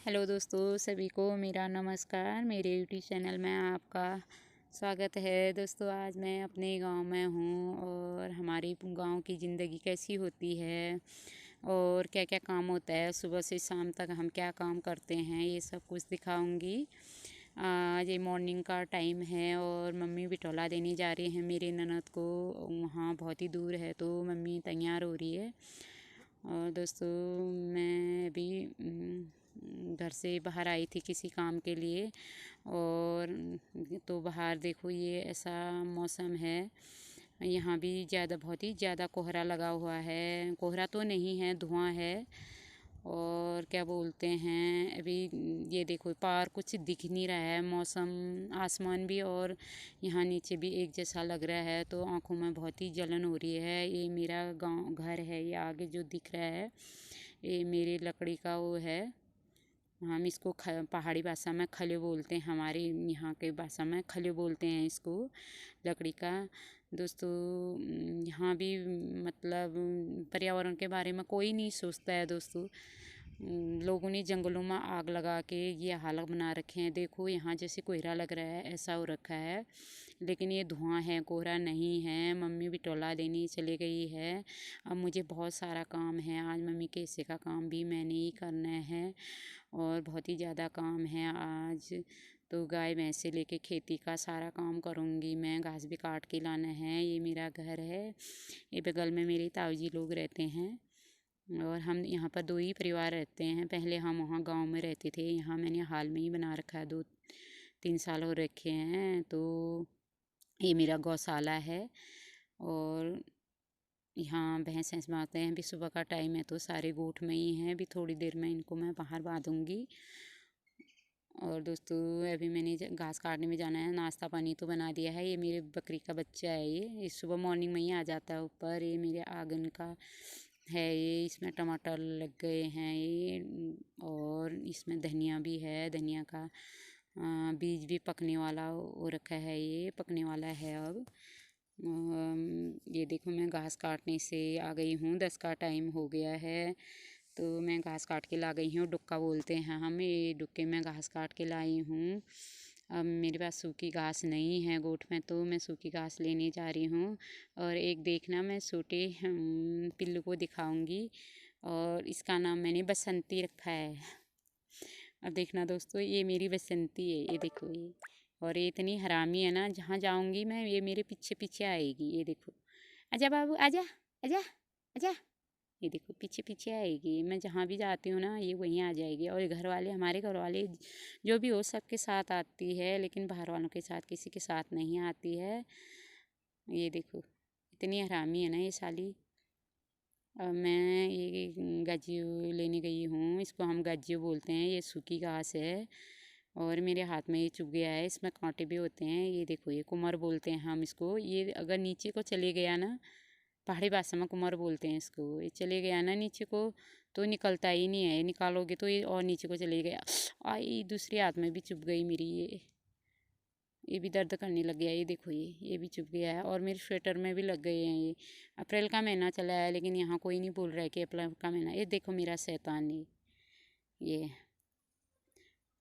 Hello दोस्तों, सभी को मेरा नमस्कार। मेरे यूट्यूब चैनल में आपका स्वागत है। दोस्तों, आज मैं अपने गांव में हूं और हमारी गांव की ज़िंदगी कैसी होती है और क्या क्या काम होता है, सुबह से शाम तक हम क्या काम करते हैं, ये सब कुछ दिखाऊंगी। आज ये मॉर्निंग का टाइम है और मम्मी बिटौला देने जा रही हैं मेरे ननद को। वहाँ बहुत ही दूर है तो मम्मी तैयार हो रही है। और दोस्तों, मैं अभी घर से बाहर आई थी किसी काम के लिए। और तो बाहर देखो, ये ऐसा मौसम है। यहाँ भी बहुत ही ज़्यादा कोहरा लगा हुआ है। कोहरा तो नहीं है, धुआं है। और क्या बोलते हैं, अभी ये देखो पार कुछ दिख नहीं रहा है। मौसम, आसमान भी और यहाँ नीचे भी एक जैसा लग रहा है, तो आंखों में बहुत ही जलन हो रही है। ये मेरा गांव घर है, ये आगे जो दिख रहा है ये मेरी लकड़ी का वो है। हम इसको पहाड़ी भाषा में खले बोलते हैं, हमारे यहाँ के भाषा में खले बोलते हैं इसको, लकड़ी का। दोस्तों, यहाँ भी मतलब पर्यावरण के बारे में कोई नहीं सोचता है। दोस्तों, लोगों ने जंगलों में आग लगा के ये हालत बना रखे हैं। देखो यहाँ जैसे कोहरा लग रहा है, ऐसा हो रखा है, लेकिन ये धुआं है, कोहरा नहीं है। मम्मी भी टोला देने चली गई है। अब मुझे बहुत सारा काम है। आज मम्मी के हिस्से का काम भी मैंने ही करना है और बहुत ही ज़्यादा काम है आज। तो गाय भैंस से लेके खेती का सारा काम करूँगी मैं। घास भी काट के लाना है। ये मेरा घर है, ये बगल में मेरे ताऊ जी लोग रहते हैं। और हम यहाँ पर दो ही परिवार रहते हैं। पहले हम वहाँ गांव में रहते थे, यहाँ मैंने हाल में ही बना रखा है, 2-3 साल हो रखे हैं। तो ये मेरा गौशाला है और यहाँ भैंस भैंस बाँधते हैं। अभी सुबह का टाइम है तो सारे गोठ में ही हैं। अभी थोड़ी देर में इनको मैं बाहर बांधूंगी। और दोस्तों, अभी मैंने घास काटने में जाना है। नाश्ता पानी तो बना दिया है। ये मेरे बकरी का बच्चा है, ये सुबह मॉर्निंग में ही आ जाता है ऊपर। ये मेरे आंगन का है, ये इसमें टमाटर लग गए हैं ये। और इसमें धनिया भी है, धनिया का बीज भी पकने वाला हो रखा है, ये पकने वाला है अब। ये देखो, मैं घास काटने से आ गई हूँ, 10 का टाइम हो गया है। तो मैं घास काट के ला गई हूँ, डुक्का बोलते हैं हम। ये डुक्के में घास काट के लाई हूँ। अब मेरे पास सूखी घास नहीं है गोठ में, तो मैं सूखी घास लेने जा रही हूँ। और एक देखना, मैं छोटे पिल्लू को दिखाऊंगी और इसका नाम मैंने बसंती रखा है। अब देखना दोस्तों, ये मेरी बसंती है, ये देखो ये। और ये इतनी हरामी है ना, जहाँ जाऊंगी मैं ये मेरे पीछे पीछे आएगी। ये देखो, आजा बाबू आजा, आजा, आजा। ये देखो पीछे पीछे आएगी। मैं जहाँ भी जाती हूँ ना, ये वहीं आ जाएगी। और घर वाले, हमारे घर वाले जो भी हो, सबके साथ आती है, लेकिन बाहर वालों के साथ किसी के साथ नहीं आती है। ये देखो, इतनी हरामी है ना ये साली। अब मैं ये गज्जी लेने गई हूँ, इसको हम गज्जी बोलते हैं। ये सूखी घास है और मेरे हाथ में ये चुभ गया है। इसमें कांटे भी होते हैं। ये देखो, ये कुमर बोलते हैं हम इसको। ये अगर नीचे को चले गया ना, पहाड़ी भाषा में कुमर बोलते हैं इसको। ये चले गया ना नीचे को तो निकलता ही नहीं है। निकालोगे तो ये और नीचे को चले गया। आई दूसरे हाथ में भी चुभ गई मेरी ये भी दर्द करने लग गया। ये देखो, ये भी चुभ गया है। और मेरे स्वेटर में भी लग गए हैं ये। अप्रैल का महीना चला है, लेकिन यहाँ कोई नहीं बोल रहा है कि अप्रैल का महीना। ये देखो मेरा शैतान ये।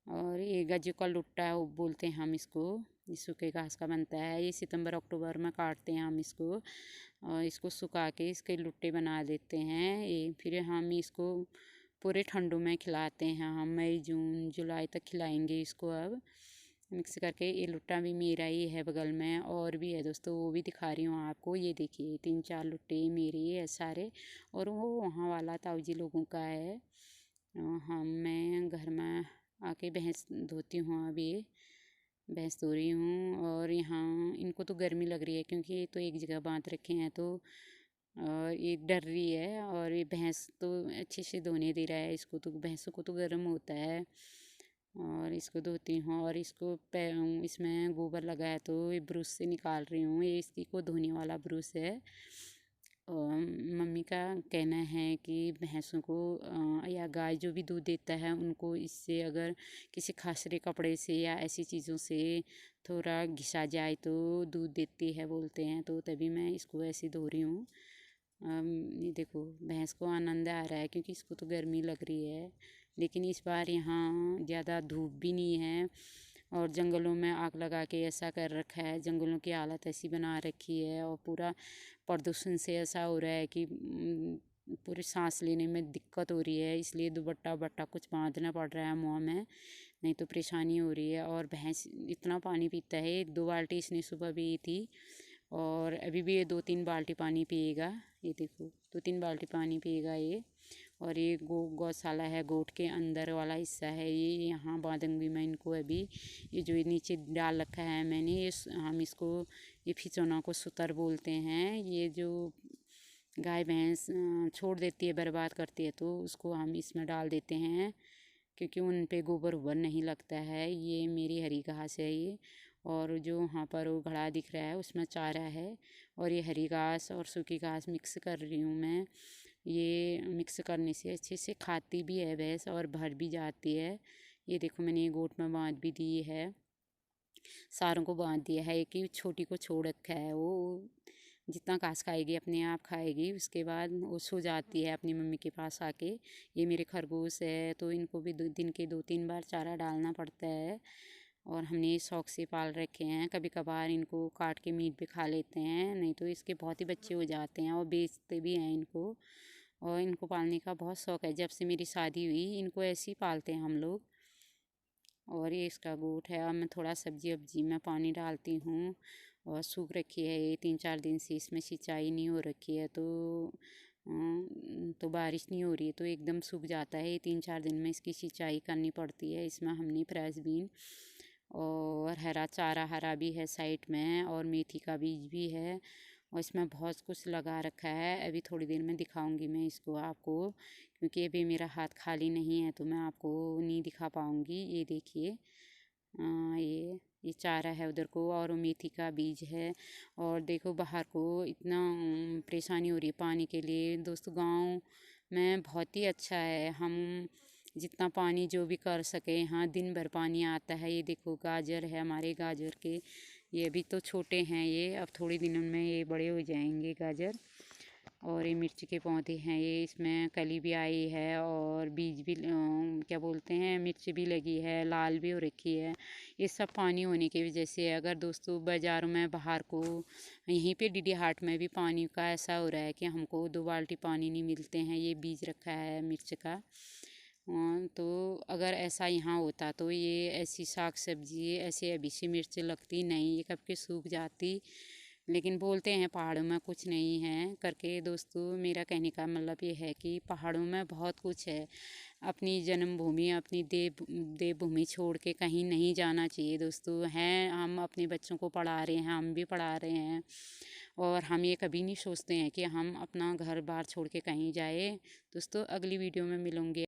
और ये गज्जू का लुट्टा वो बोलते हैं हम इसको। ये सूखे घास का बनता है। ये सितंबर अक्टूबर में काटते हैं हम इसको और इसको सुखा के इसके लुट्टे बना देते हैं। ये फिर हम इसको पूरे ठंडों में खिलाते हैं। हम मई जून जुलाई तक खिलाएंगे इसको। अब मिक्स करके, ये लुट्टा भी मेरा ही है, बगल में और भी है दोस्तों, वो भी दिखा रही हूँ आपको। ये देखिए 3-4 लुट्टे मेरे ही है सारे। और वो वहाँ वाला ताऊ जी लोगों का है। मैं घर में आके भैंस धोती हूँ। अभी भैंस धो रही हूँ। और यहाँ इनको तो गर्मी लग रही है, क्योंकि ये तो एक जगह बांध रखे हैं, तो और ये डर रही है। और ये भैंस तो अच्छे से धोने दे रहा है इसको, तो भैंसों को तो गर्म होता है। और इसको धोती हूँ और इसको इसमें गोबर लगा है तो ये ब्रश से निकाल रही हूँ। ये इसी को धोने वाला ब्रश है। और मम्मी का कहना है कि भैंसों को या गाय जो भी दूध देता है, उनको इससे अगर किसी खासरे कपड़े से या ऐसी चीज़ों से थोड़ा घिसा जाए तो दूध देती है बोलते हैं। तो तभी मैं इसको ऐसे धो रही हूँ। ये देखो, भैंस को आनंद आ रहा है क्योंकि इसको तो गर्मी लग रही है। लेकिन इस बार यहाँ ज़्यादा धूप भी नहीं है और जंगलों में आग लगा के ऐसा कर रखा है, जंगलों की हालत ऐसी बना रखी है और पूरा प्रदूषण से ऐसा हो रहा है कि पूरी सांस लेने में दिक्कत हो रही है। इसलिए दुपट्टा वट्टा कुछ बांधना पड़ रहा है मुँह में, नहीं तो परेशानी हो रही है। और भैंस इतना पानी पीता है, 2 बाल्टी इसने सुबह पी थी और अभी भी ये 2-3 बाल्टी पानी पिएगा। ये देखो 2-3 बाल्टी पानी पिएगा ये। और ये गौशाला है, गोट के अंदर वाला हिस्सा है ये, यहाँ बांधूंगी मैं इनको अभी। ये जो नीचे डाल रखा है मैंने, ये हम इसको, ये फिचौना को सुतर बोलते हैं। ये जो गाय भैंस छोड़ देती है, बर्बाद करती है, तो उसको हम इसमें डाल देते हैं क्योंकि उन पे गोबर उबर नहीं लगता है। ये मेरी हरी घास है ये। और जो वहाँ पर वो घड़ा दिख रहा है उसमें चारा है और ये हरी घास और सूखी घास मिक्स कर रही हूँ मैं। ये मिक्स करने से अच्छे से खाती भी है भैंस और भर भी जाती है। ये देखो मैंने ये गोट में बांध भी दी है, सारों को बांध दिया है। एक ही छोटी को छोड़ रखा है, वो जितना घास खाएगी अपने आप खाएगी, उसके बाद वो सो जाती है अपनी मम्मी के पास आके। ये मेरे खरगोश है, तो इनको भी दिन के 2-3 बार चारा डालना पड़ता है और हमने शौक से पाल रखे हैं। कभी कभार इनको काट के मीट भी खा लेते हैं, नहीं तो इसके बहुत ही बच्चे हो जाते हैं और बेचते भी हैं इनको। और इनको पालने का बहुत शौक है, जब से मेरी शादी हुई इनको ऐसे ही पालते हैं हम लोग। और ये इसका गोट है। अब मैं थोड़ा सब्जी वब्जी में पानी डालती हूँ और सूख रखी है ये 3-4 दिन से, इसमें सिंचाई नहीं हो रखी है, तो बारिश नहीं हो रही है तो एकदम सूख जाता है। 3-4 दिन में इसकी सिंचाई करनी पड़ती है। इसमें हमने फ्रेश बीन और हरा चारा, हरा भी है साइड में, और मेथी का बीज भी है और इसमें बहुत कुछ लगा रखा है। अभी थोड़ी देर में दिखाऊंगी मैं इसको आपको, क्योंकि अभी मेरा हाथ खाली नहीं है तो मैं आपको नहीं दिखा पाऊंगी। ये देखिए, ये चारा है उधर को और वो मेथी का बीज है। और देखो बाहर को इतना परेशानी हो रही है पानी के लिए। दोस्तों गांव में बहुत ही अच्छा है, हम जितना पानी जो भी कर सके, यहाँ दिन भर पानी आता है। ये देखो गाजर है हमारे, गाजर के ये अभी तो छोटे हैं, ये अब थोड़ी दिनों में ये बड़े हो जाएंगे गाजर। और ये मिर्ची के पौधे हैं, ये इसमें कली भी आई है और बीज भी क्या बोलते हैं, मिर्च भी लगी है, लाल भी हो रखी है। ये सब पानी होने की वजह से। अगर दोस्तों बाज़ारों में बाहर को, यहीं पे डीडी हाट में भी पानी का ऐसा हो रहा है कि हमको 2 बाल्टी पानी नहीं मिलते हैं। ये बीज रखा है मिर्च का। तो अगर ऐसा यहाँ होता तो ये ऐसी साग सब्जी ऐसे अभी सी मिर्च लगती नहीं, ये कब के सूख जाती। लेकिन बोलते हैं पहाड़ों में कुछ नहीं है करके। दोस्तों मेरा कहने का मतलब ये है कि पहाड़ों में बहुत कुछ है। अपनी जन्मभूमि, अपनी देवभूमि छोड़ के कहीं नहीं जाना चाहिए दोस्तों। हैं, हम अपने बच्चों को पढ़ा रहे हैं, हम भी पढ़ा रहे हैं और हम ये कभी नहीं सोचते हैं कि हम अपना घर बार छोड़ के कहीं जाए। दोस्तों अगली वीडियो में मिलूंगे।